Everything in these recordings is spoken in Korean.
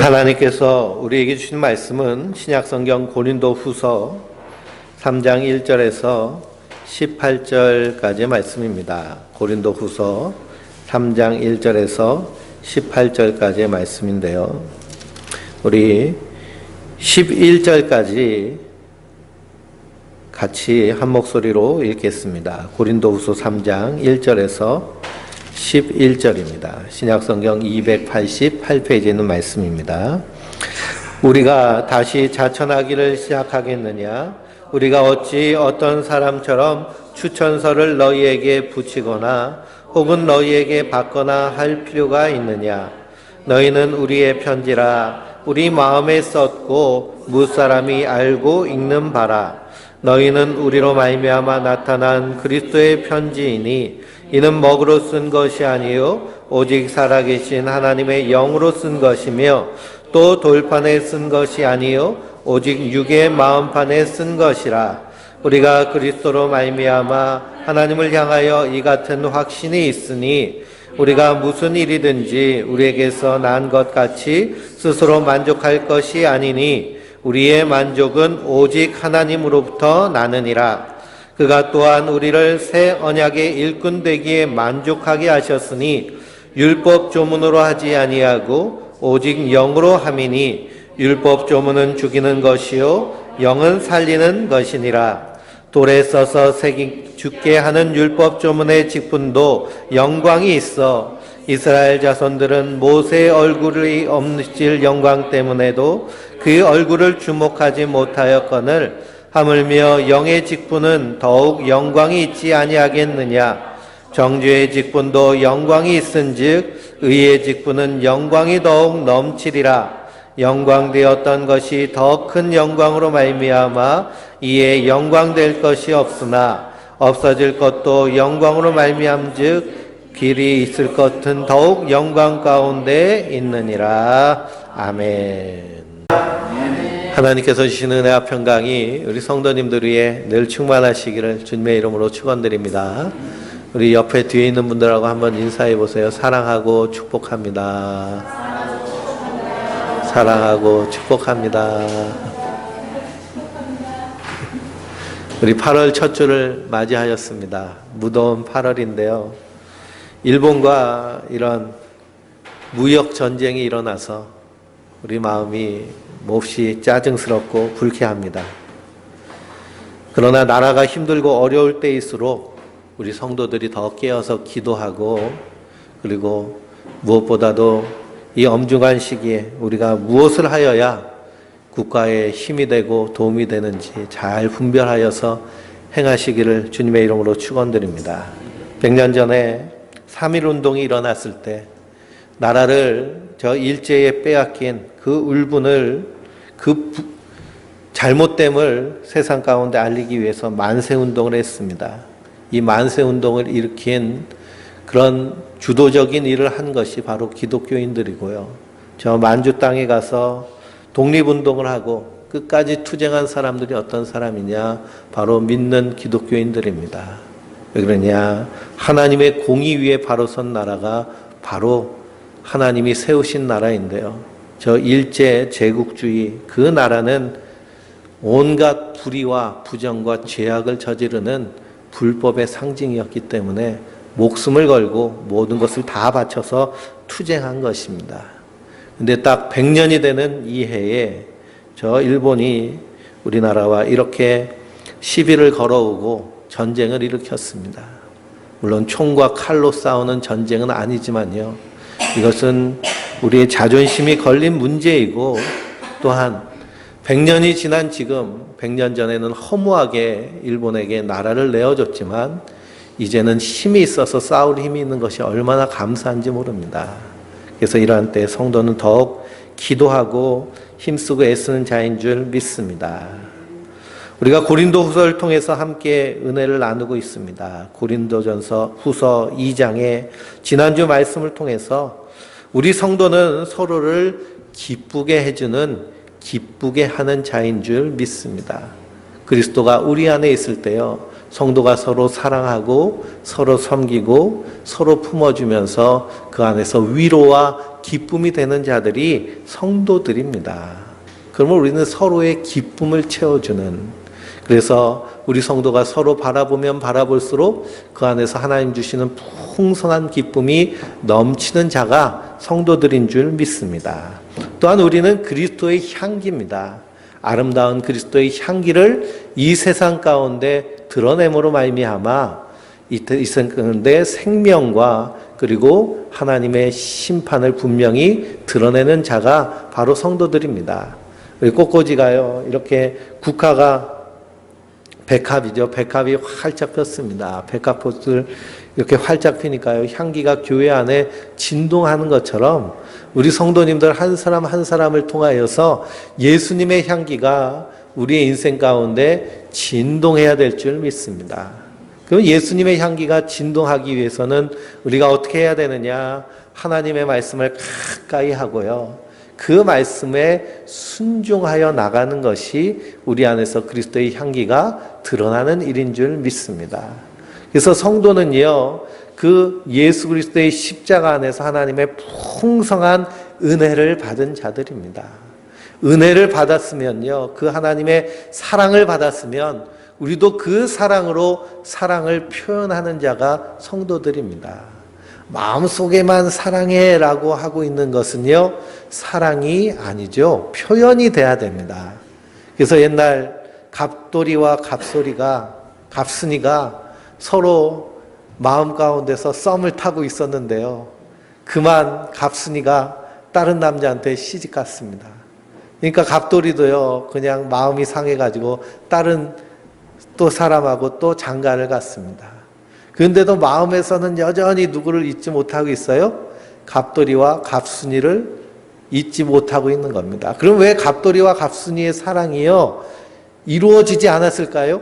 하나님께서 우리에게 주신 말씀은 신약성경 고린도후서 3장 1절에서 18절까지의 말씀입니다. 고린도후서 3장 1절에서 18절까지의 말씀인데요. 우리 11절까지 같이 한 목소리로 읽겠습니다. 고린도후서 3장 1절에서 11절입니다. 신약성경 288페이지에 있는 말씀입니다. 우리가 다시 자천하기를 시작하겠느냐? 우리가 어찌 어떤 사람처럼 추천서를 너희에게 붙이거나 혹은 너희에게 받거나 할 필요가 있느냐? 너희는 우리의 편지라 우리 마음에 썼고 무사람이 알고 읽는 바라. 너희는 우리로 말미암아 나타난 그리스도의 편지이니 이는 먹으로 쓴 것이 아니요 오직 살아계신 하나님의 영으로 쓴 것이며 또 돌판에 쓴 것이 아니요 오직 육의 마음판에 쓴 것이라. 우리가 그리스도로 말미암아 하나님을 향하여 이 같은 확신이 있으니 우리가 무슨 일이든지 우리에게서 난 것 같이 스스로 만족할 것이 아니니 우리의 만족은 오직 하나님으로부터 나느니라. 그가 또한 우리를 새 언약의 일꾼 되기에 만족하게 하셨으니 율법 조문으로 하지 아니하고 오직 영으로 함이니 율법 조문은 죽이는 것이요 영은 살리는 것이니라. 돌에 써서 죽게 하는 율법 조문의 직분도 영광이 있어 이스라엘 자손들은 모세의 얼굴이 없으실 영광 때문에도 그 얼굴을 주목하지 못하였거늘 하물며 영의 직분은 더욱 영광이 있지 아니하겠느냐? 정죄의 직분도 영광이 있은즉 의의 직분은 영광이 더욱 넘치리라. 영광되었던 것이 더 큰 영광으로 말미암아 이에 영광될 것이 없으나 없어질 것도 영광으로 말미암즉 길이 있을 것은 더욱 영광 가운데 있느니라. 아멘. 하나님께서 주시는 은혜와 평강이 우리 성도님들 위해 늘 충만하시기를 주님의 이름으로 축원드립니다. 우리 옆에 뒤에 있는 분들하고 한번 인사해 보세요. 사랑하고 축복합니다. 사랑하고 축복합니다. 우리 8월 첫 주를 맞이하였습니다. 무더운 8월인데요. 일본과 이런 무역 전쟁이 일어나서 우리 마음이 몹시 짜증스럽고 불쾌합니다. 그러나 나라가 힘들고 어려울 때일수록 우리 성도들이 더 깨어서 기도하고 그리고 무엇보다도 이 엄중한 시기에 우리가 무엇을 하여야 국가에 힘이 되고 도움이 되는지 잘 분별하여서 행하시기를 주님의 이름으로 축원드립니다. 100년 전에 3.1 운동이 일어났을 때 나라를 저 일제에 빼앗긴 그 울분을 그 잘못됨을 세상 가운데 알리기 위해서 만세운동을 했습니다. 이 만세운동을 일으킨 그런 주도적인 일을 한 것이 바로 기독교인들이고요. 저 만주 땅에 가서 독립운동을 하고 끝까지 투쟁한 사람들이 어떤 사람이냐? 바로 믿는 기독교인들입니다. 왜 그러냐? 하나님의 공의 위에 바로 선 나라가 바로 하나님이 세우신 나라인데요. 저 일제 제국주의 그 나라는 온갖 불의와 부정과 죄악을 저지르는 불법의 상징이었기 때문에 목숨을 걸고 모든 것을 다 바쳐서 투쟁한 것입니다. 근데 딱 100년이 되는 이 해에 저 일본이 우리나라와 이렇게 시비를 걸어오고 전쟁을 일으켰습니다. 물론 총과 칼로 싸우는 전쟁은 아니지만요. 이것은 우리의 자존심이 걸린 문제이고 또한 100년이 지난 지금 100년 전에는 허무하게 일본에게 나라를 내어줬지만 이제는 힘이 있어서 싸울 힘이 있는 것이 얼마나 감사한지 모릅니다. 그래서 이러한 때 성도는 더욱 기도하고 힘쓰고 애쓰는 자인 줄 믿습니다. 우리가 고린도후서를 통해서 함께 은혜를 나누고 있습니다. 고린도전서 후서 2장의 지난주 말씀을 통해서 우리 성도는 서로를 기쁘게 해주는 기쁘게 하는 자인 줄 믿습니다. 그리스도가 우리 안에 있을 때요 성도가 서로 사랑하고 서로 섬기고 서로 품어주면서 그 안에서 위로와 기쁨이 되는 자들이 성도들입니다. 그러면 우리는 서로의 기쁨을 채워주는, 그래서 우리 성도가 서로 바라보면 바라볼수록 그 안에서 하나님 주시는 풍성한 기쁨이 넘치는 자가 성도들인 줄 믿습니다. 또한 우리는 그리스도의 향기입니다. 아름다운 그리스도의 향기를 이 세상 가운데 드러냄으로 말미암아 이 세상 가운데 생명과 그리고 하나님의 심판을 분명히 드러내는 자가 바로 성도들입니다. 우리 꽃꽂이가요, 이렇게 국화가 백합이죠. 백합이 활짝 폈습니다. 백합꽃을 이렇게 활짝 피니까요, 향기가 교회 안에 진동하는 것처럼 우리 성도님들 한 사람 한 사람을 통하여서 예수님의 향기가 우리의 인생 가운데 진동해야 될 줄 믿습니다. 그럼 예수님의 향기가 진동하기 위해서는 우리가 어떻게 해야 되느냐? 하나님의 말씀을 가까이 하고요, 그 말씀에 순종하여 나가는 것이 우리 안에서 그리스도의 향기가 드러나는 일인 줄 믿습니다. 그래서 성도는요, 그 예수 그리스도의 십자가 안에서 하나님의 풍성한 은혜를 받은 자들입니다. 은혜를 받았으면요, 그 하나님의 사랑을 받았으면 우리도 그 사랑으로 사랑을 표현하는 자가 성도들입니다. 마음속에만 사랑해라고 하고 있는 것은요, 사랑이 아니죠. 표현이 돼야 됩니다. 그래서 옛날 갑돌이와 갑순이가 서로 마음 가운데서 썸을 타고 있었는데요, 그만 갑순이가 다른 남자한테 시집 갔습니다. 그러니까 갑돌이도요, 그냥 마음이 상해가지고 다른 또 사람하고 또 장가를 갔습니다. 그런데도 마음에서는 여전히 누구를 잊지 못하고 있어요? 갑돌이와 갑순이를 잊지 못하고 있는 겁니다. 그럼 왜 갑돌이와 갑순이의 사랑이요, 이루어지지 않았을까요?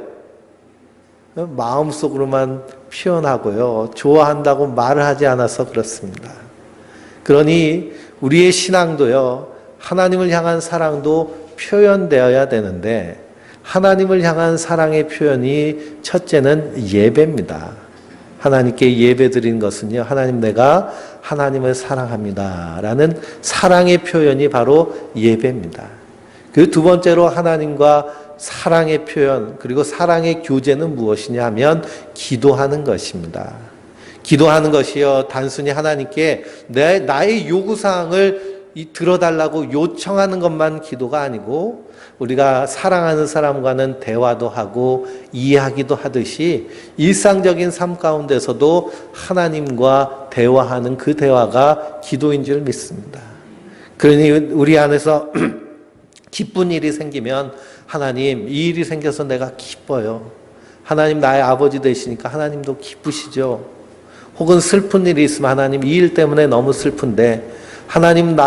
마음속으로만 표현하고요, 좋아한다고 말을 하지 않아서 그렇습니다. 그러니 우리의 신앙도요, 하나님을 향한 사랑도 표현되어야 되는데, 하나님을 향한 사랑의 표현이 첫째는 예배입니다. 하나님께 예배드린 것은요, 하나님, 내가 하나님을 사랑합니다 라는 사랑의 표현이 바로 예배입니다. 그 두 번째로 하나님과 사랑의 표현, 그리고 사랑의 교제는 무엇이냐 하면 기도하는 것입니다. 기도하는 것이요, 단순히 하나님께 나의 요구사항을 들어달라고 요청하는 것만 기도가 아니고, 우리가 사랑하는 사람과는 대화도 하고 이해하기도 하듯이 일상적인 삶 가운데서도 하나님과 대화하는 그 대화가 기도인 줄 믿습니다. 그러니 우리 안에서 기쁜 일이 생기면, 하나님, 이 일이 생겨서 내가 기뻐요. 하나님, 나의 아버지 되시니까 하나님도 기쁘시죠. 혹은 슬픈 일이 있으면, 하나님, 이 일 때문에 너무 슬픈데 하나님,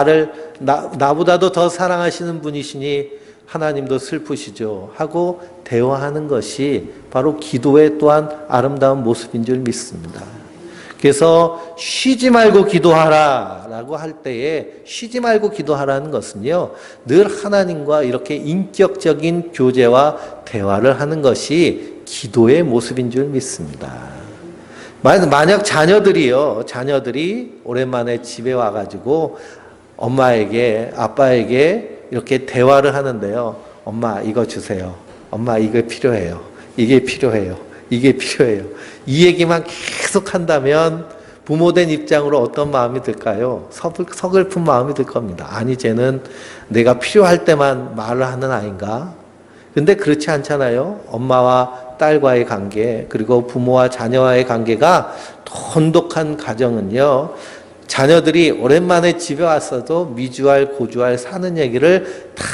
나보다도 더 사랑하시는 분이시니 하나님도 슬프시죠 하고 대화하는 것이 바로 기도의 또한 아름다운 모습인 줄 믿습니다. 그래서 쉬지 말고 기도하라 라고 할 때에, 쉬지 말고 기도하라는 것은요, 늘 하나님과 이렇게 인격적인 교제와 대화를 하는 것이 기도의 모습인 줄 믿습니다. 만약 자녀들이 오랜만에 집에 와가지고 엄마에게, 아빠에게 이렇게 대화를 하는데요, 엄마 이거 주세요, 엄마 이거 필요해요, 이게 필요해요, 이게 필요해요, 이 얘기만 계속 한다면 부모된 입장으로 어떤 마음이 들까요? 서글픈 마음이 들 겁니다. 아니, 쟤는 내가 필요할 때만 말을 하는 아이인가? 근데 그렇지 않잖아요. 엄마와 딸과의 관계, 그리고 부모와 자녀와의 관계가 돈독한 가정은요, 자녀들이 오랜만에 집에 왔어도 미주알 고주알 사는 얘기를 다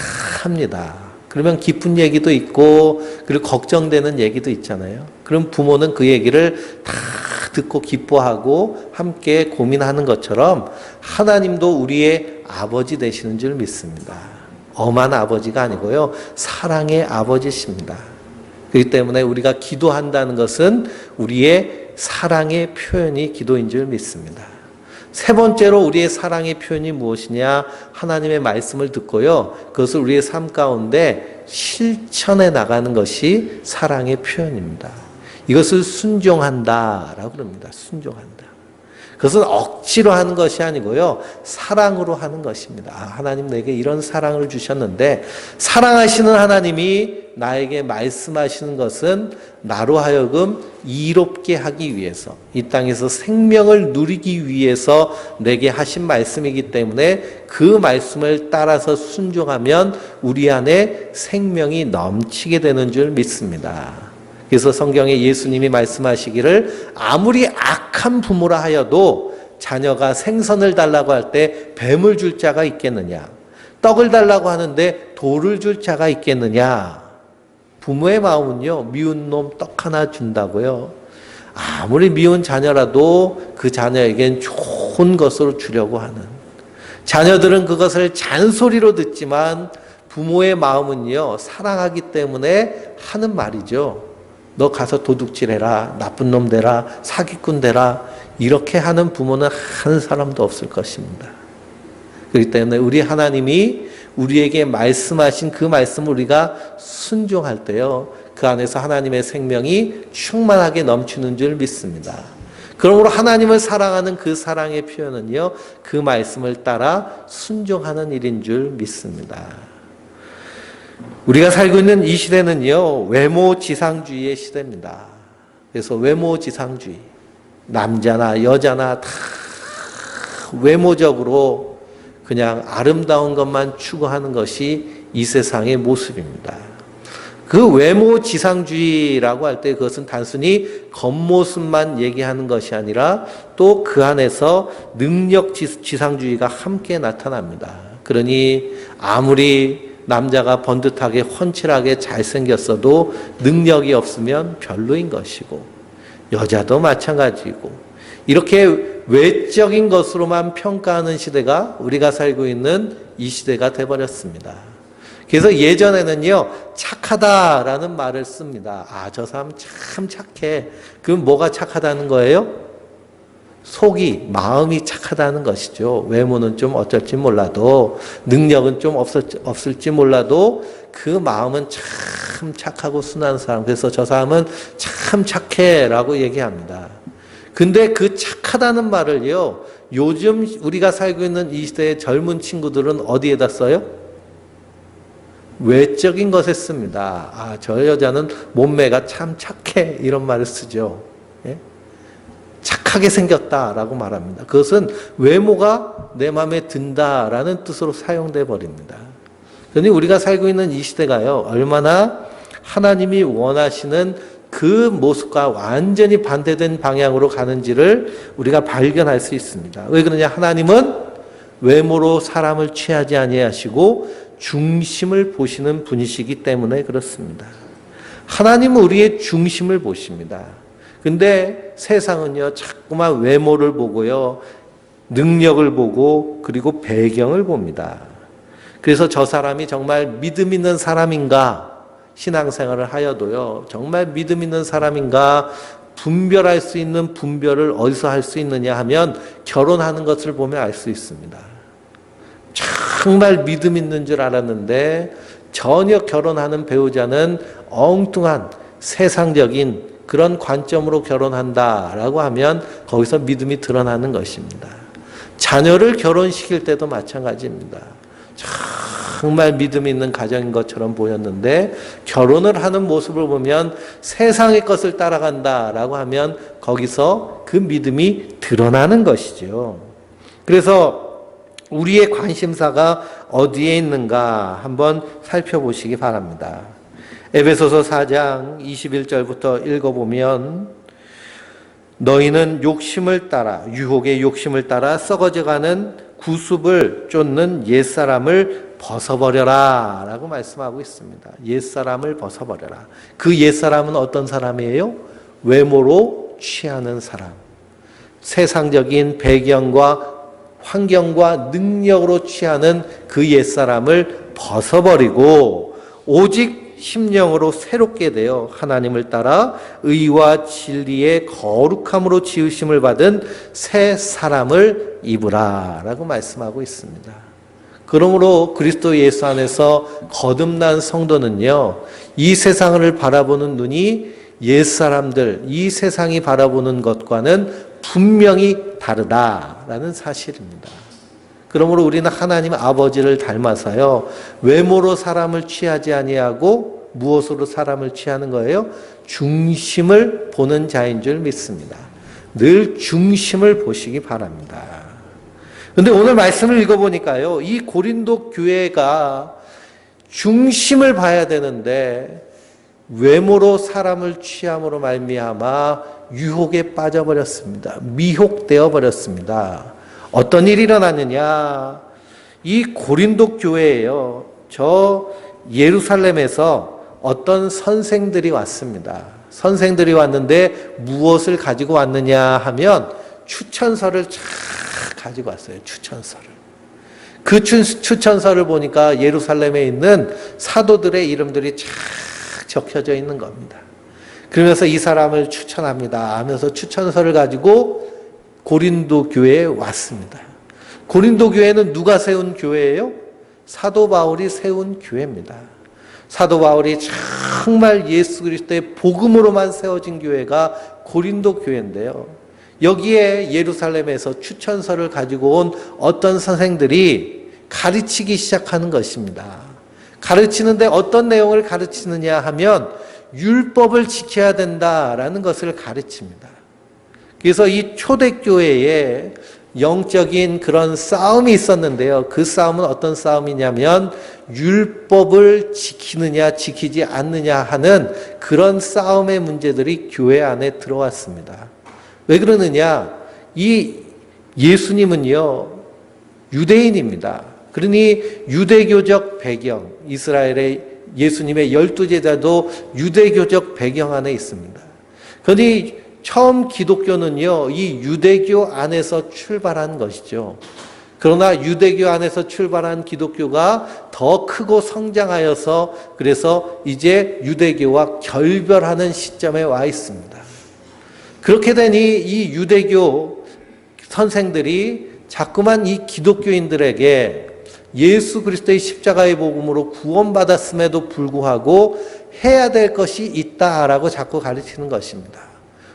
합니다. 그러면 기쁜 얘기도 있고, 그리고 걱정되는 얘기도 있잖아요. 그럼 부모는 그 얘기를 다 듣고 기뻐하고 함께 고민하는 것처럼 하나님도 우리의 아버지 되시는 줄 믿습니다. 엄한 아버지가 아니고요, 사랑의 아버지십니다. 그렇기 때문에 우리가 기도한다는 것은 우리의 사랑의 표현이 기도인 줄 믿습니다. 세 번째로 우리의 사랑의 표현이 무엇이냐? 하나님의 말씀을 듣고요, 그것을 우리의 삶 가운데 실천해 나가는 것이 사랑의 표현입니다. 이것을 순종한다라고 그럽니다. 순종한다. 그것은 억지로 하는 것이 아니고요. 사랑으로 하는 것입니다. 하나님 내게 이런 사랑을 주셨는데 사랑하시는 하나님이 나에게 말씀하시는 것은 나로 하여금 이롭게 하기 위해서 이 땅에서 생명을 누리기 위해서 내게 하신 말씀이기 때문에 그 말씀을 따라서 순종하면 우리 안에 생명이 넘치게 되는 줄 믿습니다. 그래서 성경에 예수님이 말씀하시기를 아무리 악한 부모라 하여도 자녀가 생선을 달라고 할 때 뱀을 줄 자가 있겠느냐, 떡을 달라고 하는데 돌을 줄 자가 있겠느냐. 부모의 마음은요, 미운 놈 떡 하나 준다고요. 아무리 미운 자녀라도 그 자녀에겐 좋은 것으로 주려고 하는, 자녀들은 그것을 잔소리로 듣지만 부모의 마음은요, 사랑하기 때문에 하는 말이죠. 너 가서 도둑질해라, 나쁜 놈 되라, 사기꾼 되라. 이렇게 하는 부모는 한 사람도 없을 것입니다. 그렇기 때문에 우리 하나님이 우리에게 말씀하신 그 말씀을 우리가 순종할 때요, 그 안에서 하나님의 생명이 충만하게 넘치는 줄 믿습니다. 그러므로 하나님을 사랑하는 그 사랑의 표현은요, 그 말씀을 따라 순종하는 일인 줄 믿습니다. 우리가 살고 있는 이 시대는요, 외모지상주의의 시대입니다. 그래서 외모지상주의, 남자나 여자나 다 외모적으로 그냥 아름다운 것만 추구하는 것이 이 세상의 모습입니다. 그 외모지상주의라고 할 때 그것은 단순히 겉모습만 얘기하는 것이 아니라 또 그 안에서 능력지상주의가 함께 나타납니다. 그러니 아무리 남자가 번듯하게 훤칠하게 잘생겼어도 능력이 없으면 별로인 것이고, 여자도 마찬가지고, 이렇게 외적인 것으로만 평가하는 시대가 우리가 살고 있는 이 시대가 돼버렸습니다. 그래서 예전에는요, 착하다라는 말을 씁니다. 저 사람 참 착해. 그럼 뭐가 착하다는 거예요? 속이, 마음이 착하다는 것이죠. 외모는 좀 어쩔지 몰라도, 능력은 좀 없을지 몰라도 그 마음은 참 착하고 순한 사람. 그래서 저 사람은 참 착해 라고 얘기합니다. 근데 그 착하다는 말을요, 요즘 우리가 살고 있는 이 시대의 젊은 친구들은 어디에다 써요? 외적인 것에 씁니다. 저 여자는 몸매가 참 착해, 이런 말을 쓰죠. 예? 착하게 생겼다라고 말합니다. 그것은 외모가 내 마음에 든다라는 뜻으로 사용돼 버립니다. 그러니 우리가 살고 있는 이 시대가요, 얼마나 하나님이 원하시는 그 모습과 완전히 반대된 방향으로 가는지를 우리가 발견할 수 있습니다. 왜 그러냐? 하나님은 외모로 사람을 취하지 아니하시고 중심을 보시는 분이시기 때문에 그렇습니다. 하나님은 우리의 중심을 보십니다. 근데 세상은요, 자꾸만 외모를 보고요, 능력을 보고, 그리고 배경을 봅니다. 그래서 저 사람이 정말 믿음 있는 사람인가, 신앙생활을 하여도요, 정말 믿음 있는 사람인가 분별할 수 있는 분별을 어디서 할 수 있느냐 하면 결혼하는 것을 보면 알 수 있습니다. 정말 믿음 있는 줄 알았는데 전혀 결혼하는 배우자는 엉뚱한 세상적인 그런 관점으로 결혼한다라고 하면 거기서 믿음이 드러나는 것입니다. 자녀를 결혼시킬 때도 마찬가지입니다. 정말 믿음 있는 가정인 것처럼 보였는데 결혼을 하는 모습을 보면 세상의 것을 따라간다라고 하면 거기서 그 믿음이 드러나는 것이죠. 그래서 우리의 관심사가 어디에 있는가 한번 살펴보시기 바랍니다. 에베소서 4장 21절부터 읽어보면 너희는 욕심을 따라, 유혹의 욕심을 따라 썩어져가는 구습을 쫓는 옛사람을 벗어버려라 라고 말씀하고 있습니다. 옛사람을 벗어버려라. 그 옛사람은 어떤 사람이에요? 외모로 취하는 사람. 세상적인 배경과 환경과 능력으로 취하는 그 옛사람을 벗어버리고 오직 심령으로 새롭게 되어 하나님을 따라 의와 진리의 거룩함으로 지으심을 받은 새 사람을 입으라 라고 말씀하고 있습니다. 그러므로 그리스도 예수 안에서 거듭난 성도는요, 이 세상을 바라보는 눈이 옛사람들, 이 세상이 바라보는 것과는 분명히 다르다라는 사실입니다. 그러므로 우리는 하나님 아버지를 닮아서요, 외모로 사람을 취하지 아니하고 무엇으로 사람을 취하는 거예요? 중심을 보는 자인 줄 믿습니다. 늘 중심을 보시기 바랍니다. 그런데 오늘 말씀을 읽어보니까요, 이 고린도 교회가 중심을 봐야 되는데 외모로 사람을 취함으로 말미암아 유혹에 빠져버렸습니다. 미혹되어 버렸습니다. 어떤 일이 일어났느냐? 이 고린도 교회에요, 저 예루살렘에서 어떤 선생들이 왔습니다. 선생들이 왔는데 무엇을 가지고 왔느냐 하면 추천서를 쫙 가지고 왔어요. 추천서를. 그 추천서를 보니까 예루살렘에 있는 사도들의 이름들이 쫙 적혀져 있는 겁니다. 그러면서 이 사람을 추천합니다 하면서 추천서를 가지고 고린도 교회에 왔습니다. 고린도 교회는 누가 세운 교회예요? 사도 바울이 세운 교회입니다. 사도 바울이 정말 예수 그리스도의 복음으로만 세워진 교회가 고린도 교회인데요. 여기에 예루살렘에서 추천서를 가지고 온 어떤 선생들이 가르치기 시작하는 것입니다. 가르치는데 어떤 내용을 가르치느냐 하면 율법을 지켜야 된다라는 것을 가르칩니다. 그래서 이 초대교회에 영적인 그런 싸움이 있었는데요. 그 싸움은 어떤 싸움이냐면 율법을 지키느냐 지키지 않느냐 하는 그런 싸움의 문제들이 교회 안에 들어왔습니다. 왜 그러느냐? 이 예수님은요, 유대인입니다. 그러니 유대교적 배경, 이스라엘의 예수님의 12제자도 유대교적 배경 안에 있습니다. 그러니 처음 기독교는요, 이 유대교 안에서 출발한 것이죠. 그러나 유대교 안에서 출발한 기독교가 더 크고 성장하여서 그래서 이제 유대교와 결별하는 시점에 와 있습니다. 그렇게 되니 이 유대교 선생들이 자꾸만 이 기독교인들에게 예수 그리스도의 십자가의 복음으로 구원받았음에도 불구하고 해야 될 것이 있다라고 자꾸 가르치는 것입니다.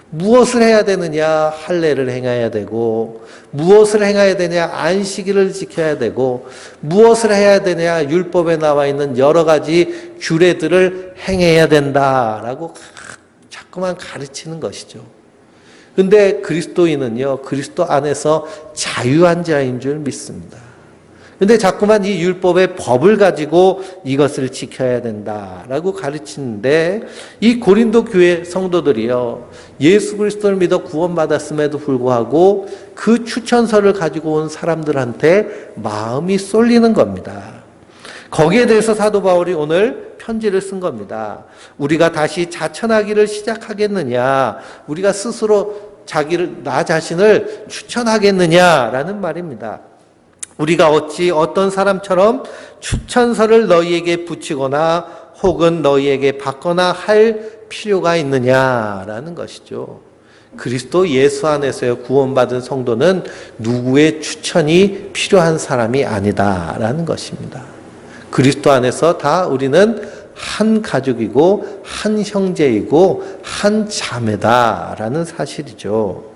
무엇을 해야 되느냐? 할례를 행해야 되고, 무엇을 행해야 되냐? 안식일을 지켜야 되고, 무엇을 해야 되냐? 율법에 나와 있는 여러 가지 규례들을 행해야 된다라고 자꾸만 가르치는 것이죠. 근데 그리스도인은요, 그리스도 안에서 자유한 자인 줄 믿습니다. 근데 자꾸만 이 율법의 법을 가지고 이것을 지켜야 된다라고 가르치는데, 이 고린도 교회 성도들이요, 예수 그리스도를 믿어 구원받았음에도 불구하고 그 추천서를 가지고 온 사람들한테 마음이 쏠리는 겁니다. 거기에 대해서 사도 바울이 오늘 편지를 쓴 겁니다. 우리가 다시 자천하기를 시작하겠느냐? 우리가 스스로 나 자신을 추천하겠느냐라는 말입니다. 우리가 어찌 어떤 사람처럼 추천서를 너희에게 붙이거나 혹은 너희에게 받거나 할 필요가 있느냐라는 것이죠. 그리스도 예수 안에서의 구원받은 성도는 누구의 추천이 필요한 사람이 아니다라는 것입니다. 그리스도 안에서 다 우리는 한 가족이고 한 형제이고 한 자매다라는 사실이죠.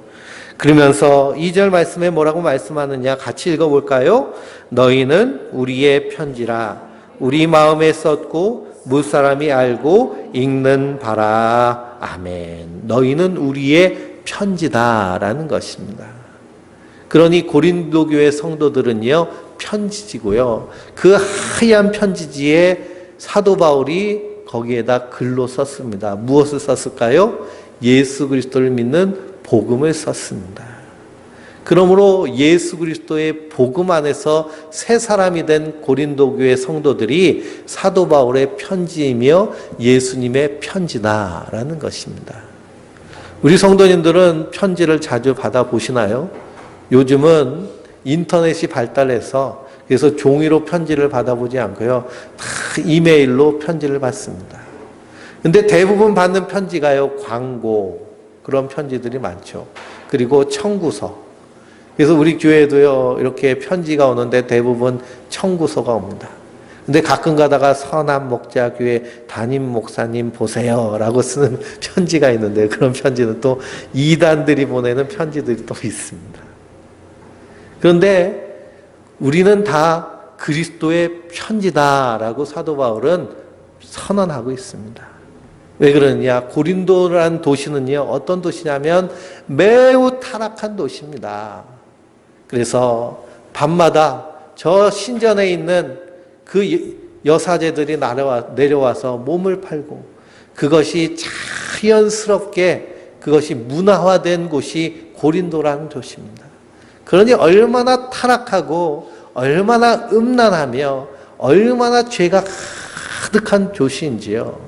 그러면서 2절 말씀에 뭐라고 말씀하느냐 같이 읽어볼까요? 너희는 우리의 편지라 우리 마음에 썼고 무사람이 알고 읽는 바라. 아멘. 너희는 우리의 편지다라는 것입니다. 그러니 고린도 교회 성도들은요, 편지지고요. 그 하얀 편지지에 사도 바울이 거기에다 글로 썼습니다. 무엇을 썼을까요? 예수 그리스도를 믿는 복음을 썼습니다. 그러므로 예수 그리스도의 복음 안에서 새 사람이 된 고린도 교회 성도들이 사도 바울의 편지이며 예수님의 편지다라는 것입니다. 우리 성도님들은 편지를 자주 받아보시나요? 요즘은 인터넷이 발달해서 그래서 종이로 편지를 받아보지 않고요, 다 이메일로 편지를 받습니다. 근데 대부분 받는 편지가요, 광고, 그런 편지들이 많죠. 그리고 청구서. 그래서 우리 교회도요, 이렇게 편지가 오는데 대부분 청구서가 옵니다. 근데 가끔 가다가 선한 목자교회 담임 목사님 보세요 라고 쓰는 편지가 있는데, 그런 편지는 또 이단들이 보내는 편지들이 또 있습니다. 그런데 우리는 다 그리스도의 편지다라고 사도 바울은 선언하고 있습니다. 왜 그러느냐? 고린도라는 도시는요, 어떤 도시냐면 매우 타락한 도시입니다. 그래서 밤마다 저 신전에 있는 그 여사제들이 내려와서 몸을 팔고, 그것이 자연스럽게 그것이 문화화된 곳이 고린도라는 도시입니다. 그러니 얼마나 타락하고 얼마나 음란하며 얼마나 죄가 가득한 도시인지요.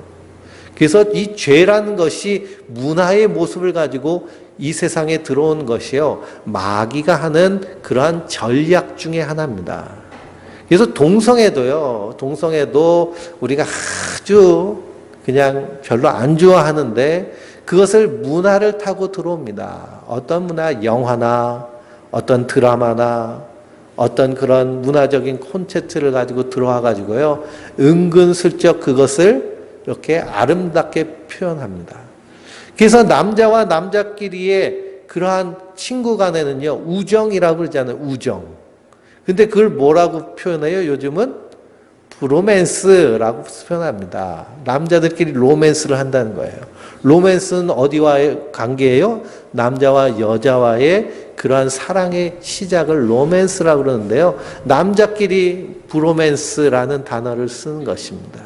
그래서 이 죄라는 것이 문화의 모습을 가지고 이 세상에 들어온 것이요, 마귀가 하는 그러한 전략 중에 하나입니다. 그래서 동성애도 우리가 아주 그냥 별로 안 좋아하는데, 그것을 문화를 타고 들어옵니다. 어떤 문화, 영화나 어떤 드라마나 어떤 그런 문화적인 콘텐츠를 가지고 들어와 가지고요, 은근슬쩍 그것을 이렇게 아름답게 표현합니다. 그래서 남자와 남자끼리의 그러한 친구 간에는요, 우정이라고 그러잖아요. 우정. 근데 그걸 뭐라고 표현해요? 요즘은 브로맨스라고 표현합니다. 남자들끼리 로맨스를 한다는 거예요. 로맨스는 어디와의 관계예요? 남자와 여자와의 그러한 사랑의 시작을 로맨스라고 그러는데요, 남자끼리 브로맨스라는 단어를 쓰는 것입니다.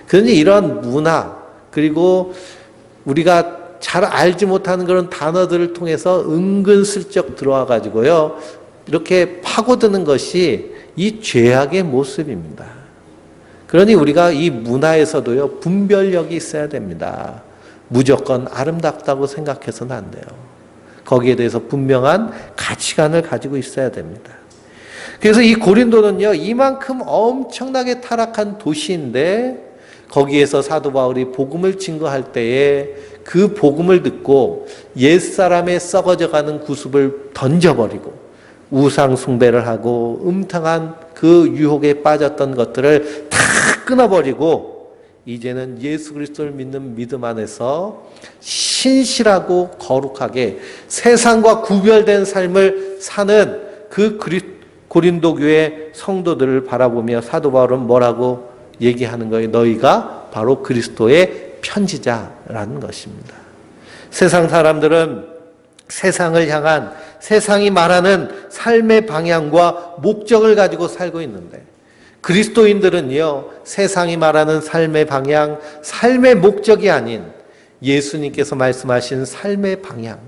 그러니 이런 문화, 그리고 우리가 잘 알지 못하는 그런 단어들을 통해서 은근슬쩍 들어와 가지고요, 이렇게 파고드는 것이 이 죄악의 모습입니다. 그러니 우리가 이 문화에서도요, 분별력이 있어야 됩니다. 무조건 아름답다고 생각해서는 안 돼요. 거기에 대해서 분명한 가치관을 가지고 있어야 됩니다. 그래서 이 고린도는요, 이만큼 엄청나게 타락한 도시인데, 거기에서 사도 바울이 복음을 증거할 때에 그 복음을 듣고 옛사람의 썩어져가는 구습을 던져버리고 우상 숭배를 하고 음탕한 그 유혹에 빠졌던 것들을 다 끊어버리고, 이제는 예수 그리스도를 믿는 믿음 안에서 신실하고 거룩하게 세상과 구별된 삶을 사는 그 고린도 교회 성도들을 바라보며 사도 바울은 뭐라고 얘기하는 거예요? 너희가 바로 그리스도의 편지자라는 것입니다. 세상 사람들은 세상을 향한, 세상이 말하는 삶의 방향과 목적을 가지고 살고 있는데, 그리스도인들은요, 세상이 말하는 삶의 방향, 삶의 목적이 아닌 예수님께서 말씀하신 삶의 방향,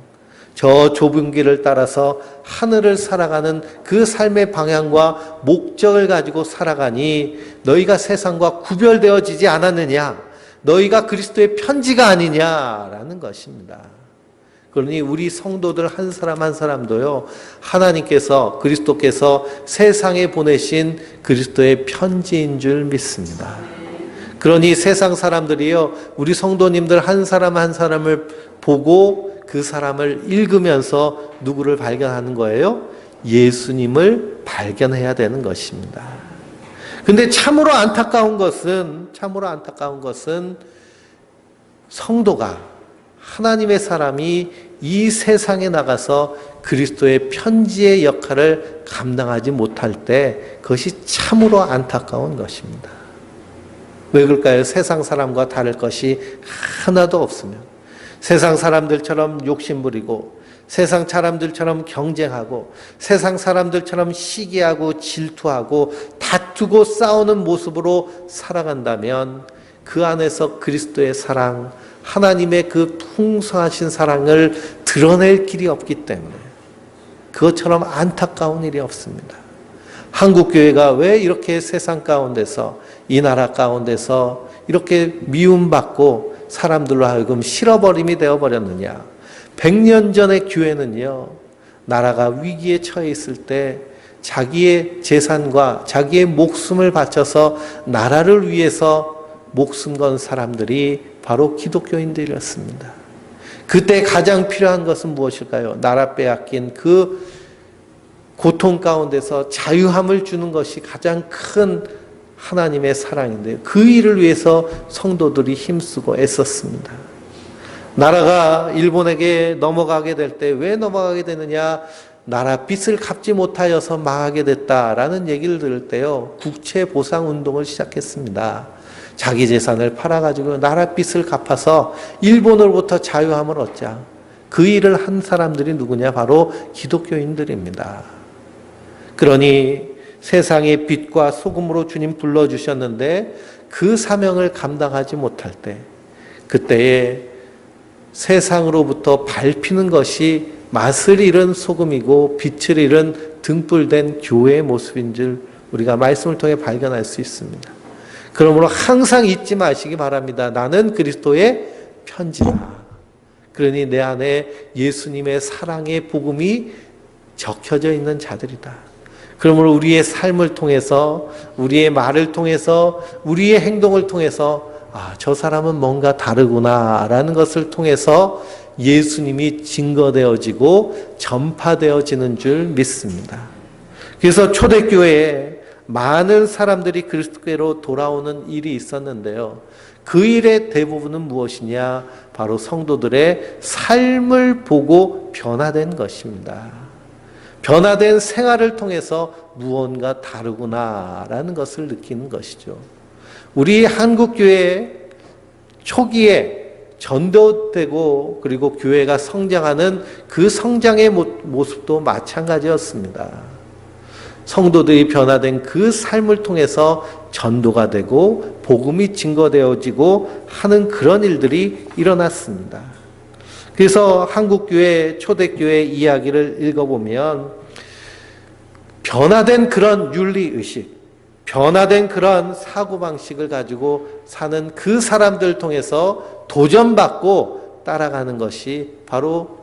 저 좁은 길을 따라서 하늘을 살아가는 그 삶의 방향과 목적을 가지고 살아가니 너희가 세상과 구별되어지지 않았느냐, 너희가 그리스도의 편지가 아니냐라는 것입니다. 그러니 우리 성도들 한 사람 한 사람도요, 하나님께서, 그리스도께서 세상에 보내신 그리스도의 편지인 줄 믿습니다. 그러니 세상 사람들이요, 우리 성도님들 한 사람 한 사람을 보고 그 사람을 읽으면서 누구를 발견하는 거예요? 예수님을 발견해야 되는 것입니다. 근데 참으로 안타까운 것은 성도가, 하나님의 사람이 이 세상에 나가서 그리스도의 편지의 역할을 감당하지 못할 때 그것이 참으로 안타까운 것입니다. 왜 그럴까요? 세상 사람과 다를 것이 하나도 없으면, 세상 사람들처럼 욕심부리고 세상 사람들처럼 경쟁하고 세상 사람들처럼 시기하고 질투하고 다투고 싸우는 모습으로 살아간다면 그 안에서 그리스도의 사랑, 하나님의 그 풍성하신 사랑을 드러낼 길이 없기 때문에 그것처럼 안타까운 일이 없습니다. 한국교회가 왜 이렇게 세상 가운데서, 이 나라 가운데서 이렇게 미움받고 사람들로 하여금 실어버림이 되어버렸느냐. 100년 전의 교회는요, 나라가 위기에 처해 있을 때 자기의 재산과 자기의 목숨을 바쳐서 나라를 위해서 목숨 건 사람들이 바로 기독교인들이었습니다. 그때 가장 필요한 것은 무엇일까요? 나라 빼앗긴 그 고통 가운데서 자유함을 주는 것이 가장 큰 하나님의 사랑인데요. 그 일을 위해서 성도들이 힘쓰고 애썼습니다. 나라가 일본에게 넘어가게 될 때 왜 넘어가게 되느냐? 나라 빚을 갚지 못하여서 망하게 됐다라는 얘기를 들을 때요, 국채 보상 운동을 시작했습니다. 자기 재산을 팔아가지고 나라 빚을 갚아서 일본으로부터 자유함을 얻자. 그 일을 한 사람들이 누구냐? 바로 기독교인들입니다. 그러니 세상의 빛과 소금으로 주님 불러주셨는데 그 사명을 감당하지 못할 때, 그때에 세상으로부터 밟히는 것이 맛을 잃은 소금이고 빛을 잃은 등불된 교회의 모습인 줄 우리가 말씀을 통해 발견할 수 있습니다. 그러므로 항상 잊지 마시기 바랍니다. 나는 그리스도의 편지다. 그러니 내 안에 예수님의 사랑의 복음이 적혀져 있는 자들이다. 그러므로 우리의 삶을 통해서, 우리의 말을 통해서, 우리의 행동을 통해서 저 사람은 뭔가 다르구나라는 것을 통해서 예수님이 증거되어지고 전파되어지는 줄 믿습니다. 그래서 초대교회에 많은 사람들이 그리스도께로 돌아오는 일이 있었는데요. 그 일의 대부분은 무엇이냐? 바로 성도들의 삶을 보고 변화된 것입니다. 변화된 생활을 통해서 무언가 다르구나라는 것을 느끼는 것이죠. 우리 한국교회 초기에 전도되고 그리고 교회가 성장하는 그 성장의 모습도 마찬가지였습니다. 성도들이 변화된 그 삶을 통해서 전도가 되고 복음이 증거되어지고 하는 그런 일들이 일어났습니다. 그래서 한국교회 초대교회 이야기를 읽어보면 변화된 그런 윤리의식, 변화된 그런 사고방식을 가지고 사는 그 사람들 통해서 도전받고 따라가는 것이 바로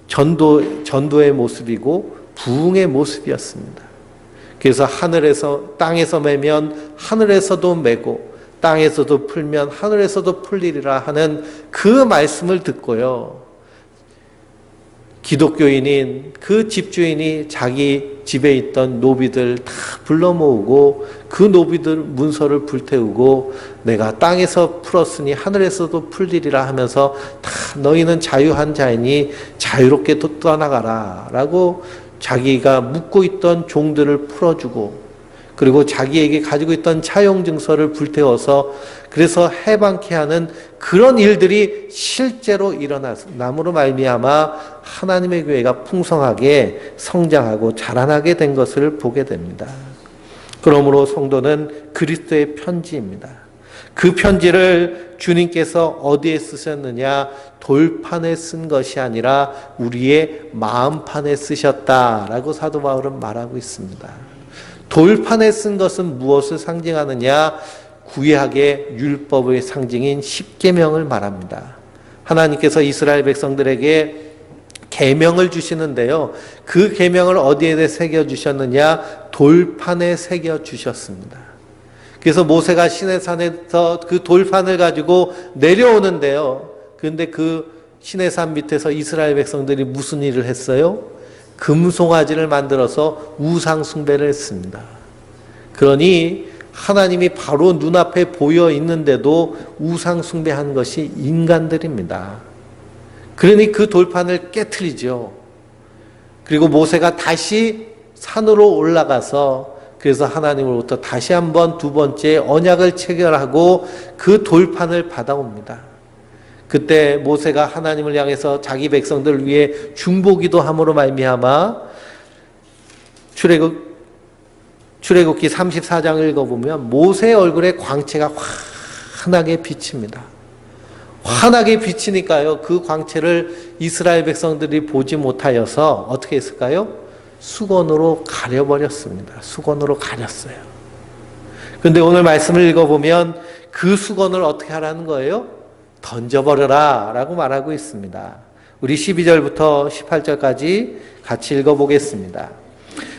전도의 모습이고 부흥의 모습이었습니다. 그래서 땅에서 매면 하늘에서도 매고 땅에서도 풀면 하늘에서도 풀리리라 하는 그 말씀을 듣고요, 기독교인인 그 집주인이 자기 집에 있던 노비들 다 불러 모으고 그 노비들 문서를 불태우고 내가 땅에서 풀었으니 하늘에서도 풀리리라 하면서 다 너희는 자유한 자이니 자유롭게 떠나가라 라고 자기가 묻고 있던 종들을 풀어주고, 그리고 자기에게 가지고 있던 차용증서를 불태워서 그래서 해방케 하는 그런 일들이 실제로 일어남으로 말미암아 하나님의 교회가 풍성하게 성장하고 자라나게 된 것을 보게 됩니다. 그러므로 성도는 그리스도의 편지입니다. 그 편지를 주님께서 어디에 쓰셨느냐? 돌판에 쓴 것이 아니라 우리의 마음판에 쓰셨다라고 사도 바울은 말하고 있습니다. 돌판에 쓴 것은 무엇을 상징하느냐? 구약의 율법의 상징인 십계명을 말합니다. 하나님께서 이스라엘 백성들에게 계명을 주시는데요, 그 계명을 어디에 새겨 주셨느냐? 돌판에 새겨 주셨습니다. 그래서 모세가 시내산에서 그 돌판을 가지고 내려오는데요, 그런데 그 시내산 밑에서 이스라엘 백성들이 무슨 일을 했어요? 금송아지를 만들어서 우상 숭배를 했습니다. 그러니 하나님이 바로 눈앞에 보여 있는데도 우상 숭배한 것이 인간들입니다. 그러니 그 돌판을 깨트리죠. 그리고 모세가 다시 산으로 올라가서 그래서 하나님으로부터 다시 한번 두 번째 언약을 체결하고 그 돌판을 받아옵니다. 그때 모세가 하나님을 향해서 자기 백성들을 위해 중보기도 함으로 말미암아 출애굽기 34장을 읽어보면 모세의 얼굴에 광채가 환하게 비칩니다. 환하게 비치니까요, 그 광채를 이스라엘 백성들이 보지 못하여서 어떻게 했을까요? 수건으로 가려버렸습니다. 수건으로 가렸어요. 그런데 오늘 말씀을 읽어보면 그 수건을 어떻게 하라는 거예요? 던져버려라 라고 말하고 있습니다. 우리 12절부터 18절까지 같이 읽어보겠습니다.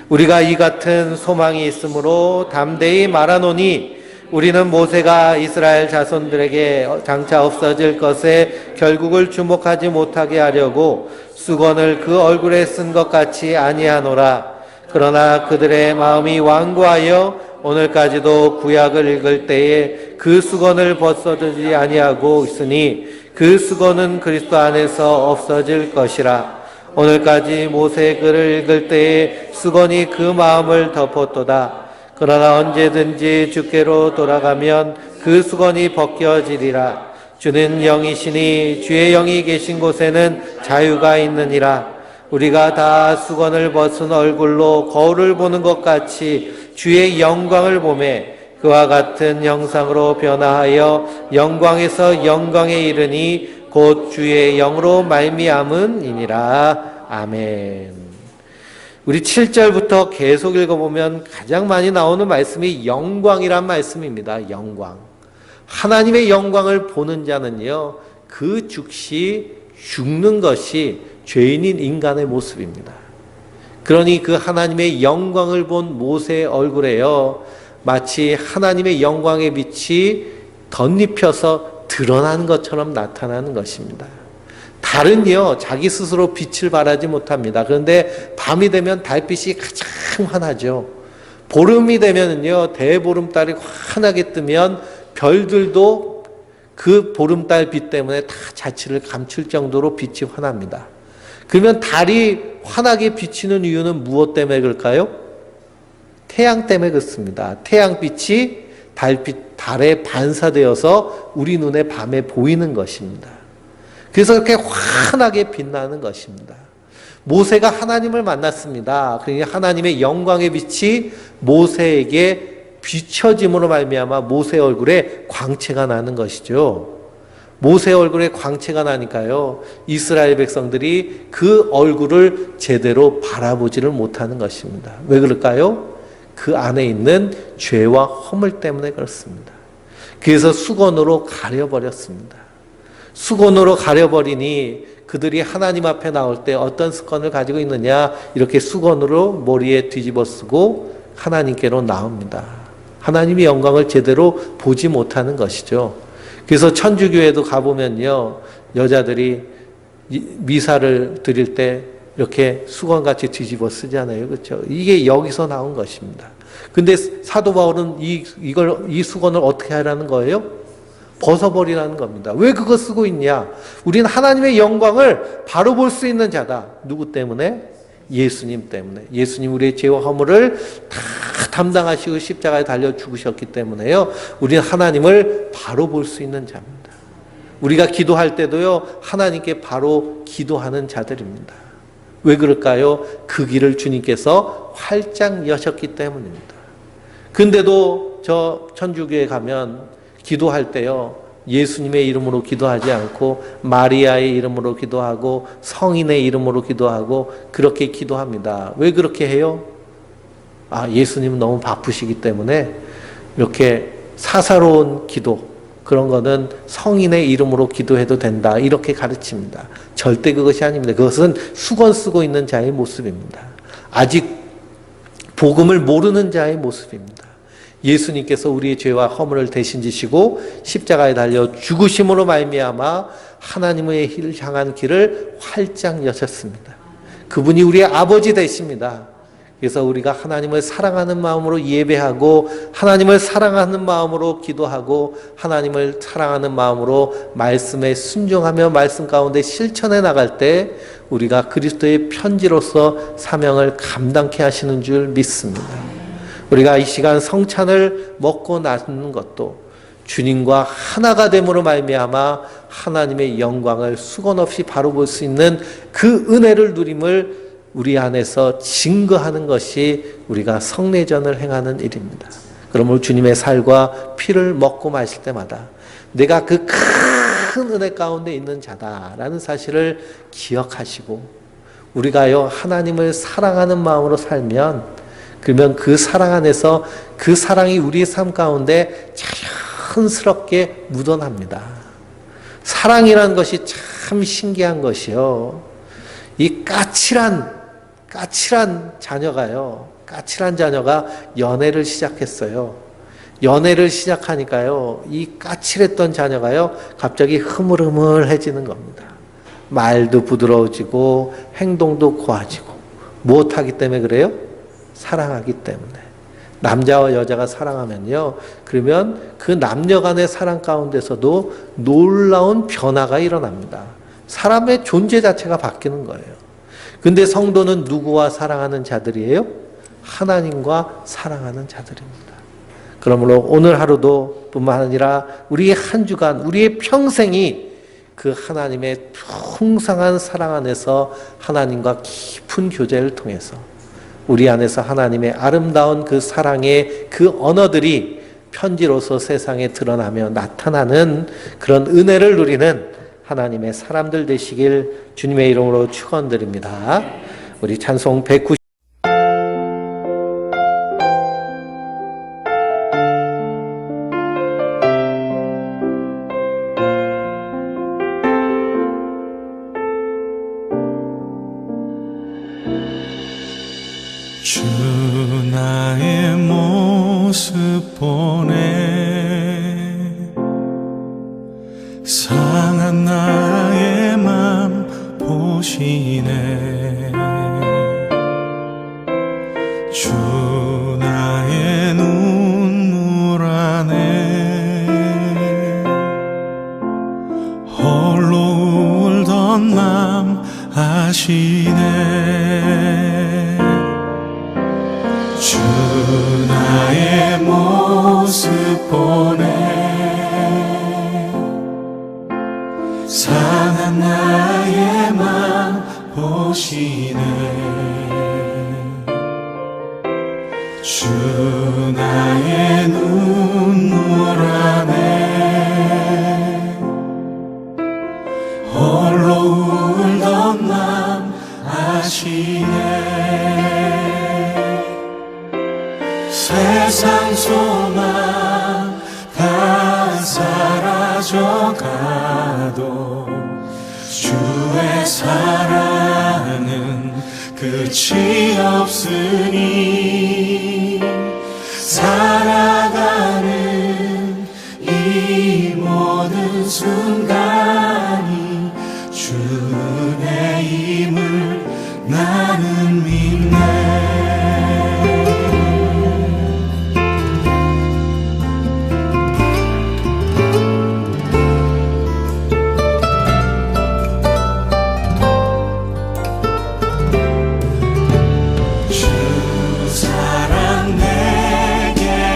우리가 이 같은 소망이 있으므로 담대히 말하노니 우리는 모세가 이스라엘 자손들에게 장차 없어질 것에 결국을 주목하지 못하게 하려고 수건을 그 얼굴에 쓴 것 같이 아니하노라. 그러나 그들의 마음이 완고하여 오늘까지도 구약을 읽을 때에 그 수건을 벗어주지 아니하고 있으니 그 수건은 그리스도 안에서 없어질 것이라. 오늘까지 모세의 글을 읽을 때에 수건이 그 마음을 덮었도다. 그러나 언제든지 주께로 돌아가면 그 수건이 벗겨지리라. 주는 영이시니 주의 영이 계신 곳에는 자유가 있느니라. 우리가 다 수건을 벗은 얼굴로 거울을 보는 것 같이 주의 영광을 보매 그와 같은 형상으로 변화하여 영광에서 영광에 이르니 곧 주의 영으로 말미암음이니라. 아멘. 우리 7절부터 계속 읽어보면 가장 많이 나오는 말씀이 영광이란 말씀입니다. 영광. 하나님의 영광을 보는 자는요, 그 즉시 죽는 것이 죄인인 인간의 모습입니다. 그러니 그 하나님의 영광을 본 모세의 얼굴에요, 마치 하나님의 영광의 빛이 덧입혀서 드러나는 것처럼 나타나는 것입니다. 달은요, 자기 스스로 빛을 발하지 못합니다. 그런데 밤이 되면 달빛이 가장 환하죠. 보름이 되면은요, 대보름달이 환하게 뜨면 별들도 그 보름달 빛 때문에 다 자취를 감출 정도로 빛이 환합니다. 그러면 달이 환하게 비치는 이유는 무엇 때문에 그럴까요? 태양 때문에 그렇습니다. 태양빛이 달에 반사되어서 우리 눈에 밤에 보이는 것입니다. 그래서 그렇게 환하게 빛나는 것입니다. 모세가 하나님을 만났습니다. 그러니 하나님의 영광의 빛이 모세에게 비춰짐으로 말미암아 모세 얼굴에 광채가 나는 것이죠. 모세 얼굴에 광채가 나니까요, 이스라엘 백성들이 그 얼굴을 제대로 바라보지를 못하는 것입니다. 왜 그럴까요? 그 안에 있는 죄와 허물 때문에 그렇습니다. 그래서 수건으로 가려버렸습니다. 수건으로 가려버리니 그들이 하나님 앞에 나올 때 어떤 습관을 가지고 있느냐, 이렇게 수건으로 머리에 뒤집어 쓰고 하나님께로 나옵니다. 하나님의 영광을 제대로 보지 못하는 것이죠. 그래서 천주교에도 가보면요, 여자들이 미사를 드릴 때 이렇게 수건같이 뒤집어 쓰잖아요. 그렇죠? 이게 여기서 나온 것입니다. 근데 사도 바울은 이 수건을 어떻게 하라는 거예요? 벗어버리라는 겁니다. 왜 그거 쓰고 있냐? 우리는 하나님의 영광을 바로 볼 수 있는 자다. 누구 때문에? 예수님 때문에. 예수님 우리의 죄와 허물을 다 담당하시고 십자가에 달려 죽으셨기 때문에요, 우리는 하나님을 바로 볼 수 있는 자입니다. 우리가 기도할 때도요, 하나님께 바로 기도하는 자들입니다. 왜 그럴까요? 그 길을 주님께서 활짝 여셨기 때문입니다. 근데도 저 천주교에 가면 기도할 때요, 예수님의 이름으로 기도하지 않고 마리아의 이름으로 기도하고 성인의 이름으로 기도하고 그렇게 기도합니다. 왜 그렇게 해요? 예수님은 너무 바쁘시기 때문에 이렇게 사사로운 기도, 그런 거는 성인의 이름으로 기도해도 된다, 이렇게 가르칩니다. 절대 그것이 아닙니다. 그것은 수건 쓰고 있는 자의 모습입니다. 아직 복음을 모르는 자의 모습입니다. 예수님께서 우리의 죄와 허물을 대신 지시고 십자가에 달려 죽으심으로 말미암아 하나님의 길을 향한 길을 활짝 여셨습니다. 그분이 우리의 아버지 되십니다. 그래서 우리가 하나님을 사랑하는 마음으로 예배하고 하나님을 사랑하는 마음으로 기도하고 하나님을 사랑하는 마음으로 말씀에 순종하며 말씀 가운데 실천해 나갈 때 우리가 그리스도의 편지로서 사명을 감당케 하시는 줄 믿습니다. 우리가 이 시간 성찬을 먹고 나는 것도 주님과 하나가 됨으로 말미암아 하나님의 영광을 수건 없이 바로 볼 수 있는 그 은혜를 누림을 우리 안에서 증거하는 것이 우리가 성례전을 행하는 일입니다. 그러므로 주님의 살과 피를 먹고 마실 때마다 내가 그 큰 은혜 가운데 있는 자다라는 사실을 기억하시고, 우리가요 하나님을 사랑하는 마음으로 살면, 그러면 그 사랑 안에서 그 사랑이 우리의 삶 가운데 자연스럽게 묻어납니다. 사랑이라는 것이 참 신기한 것이요, 이 까칠한 자녀가 연애를 시작했어요. 연애를 시작하니까요, 이 까칠했던 자녀가요, 갑자기 흐물흐물해지는 겁니다. 말도 부드러워지고 행동도 고와지고. 무엇하기 때문에 그래요? 사랑하기 때문에. 남자와 여자가 사랑하면요. 그러면 그 남녀 간의 사랑 가운데서도 놀라운 변화가 일어납니다. 사람의 존재 자체가 바뀌는 거예요. 근데 성도는 누구와 사랑하는 자들이에요? 하나님과 사랑하는 자들입니다. 그러므로 오늘 하루도 뿐만 아니라 우리의 한 주간, 우리의 평생이 그 하나님의 풍성한 사랑 안에서 하나님과 깊은 교제를 통해서 우리 안에서 하나님의 아름다운 그 사랑의 그 언어들이 편지로서 세상에 드러나며 나타나는 그런 은혜를 누리는 하나님의 사람들 되시길 주님의 이름으로 축원드립니다. 우리 찬송 190 주 나의 모습 보네 상한 나의 맘 보시네 주 나의 눈물 안에 홀로 울던 맘 아시네 주 나의 모습 보네 상한 나의 맘 보시네 주 나의 눈물 안에 홀로 울던 맘 아시네 세상 소망 다 사라져가도 주의 사랑은 끝이 없으니 살아가는 이 모든 순간이 주의 힘을 나는 믿네 주 사랑 내게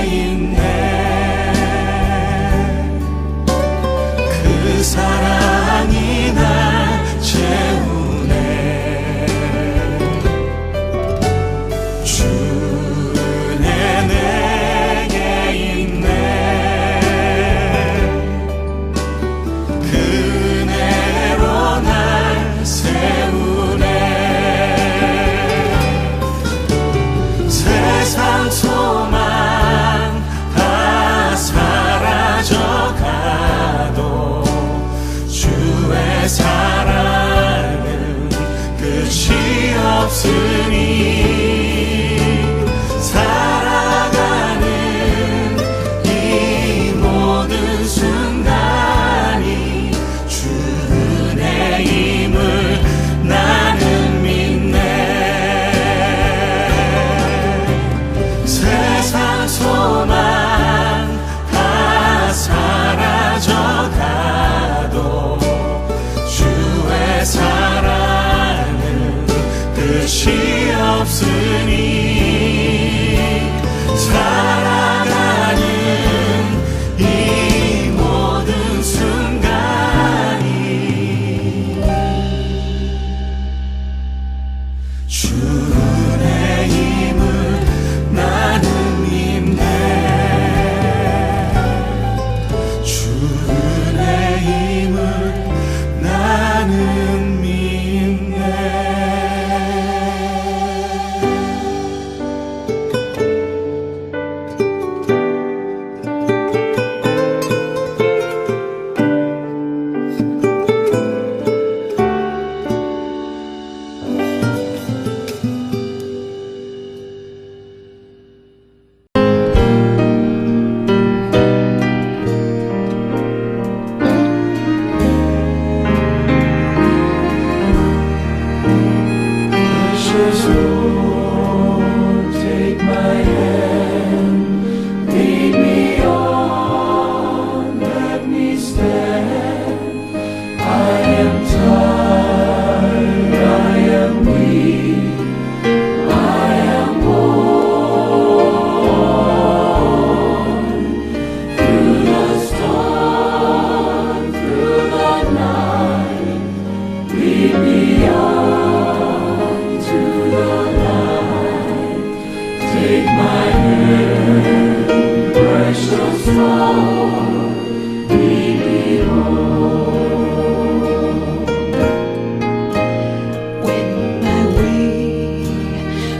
When my way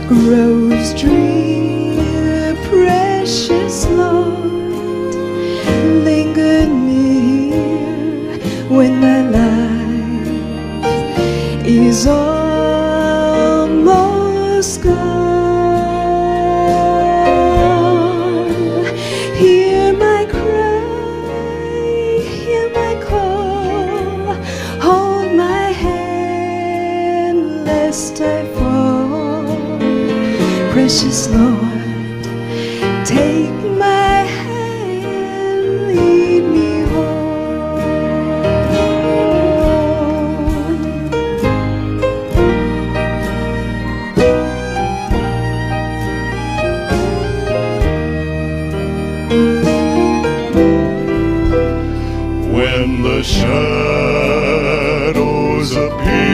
grows drear, precious Lord, linger near when my life is almost gone. Hear my cry, hear my call, hold my hand lest I fall. Precious Lord, take my hand, lead me home. When the shadows appear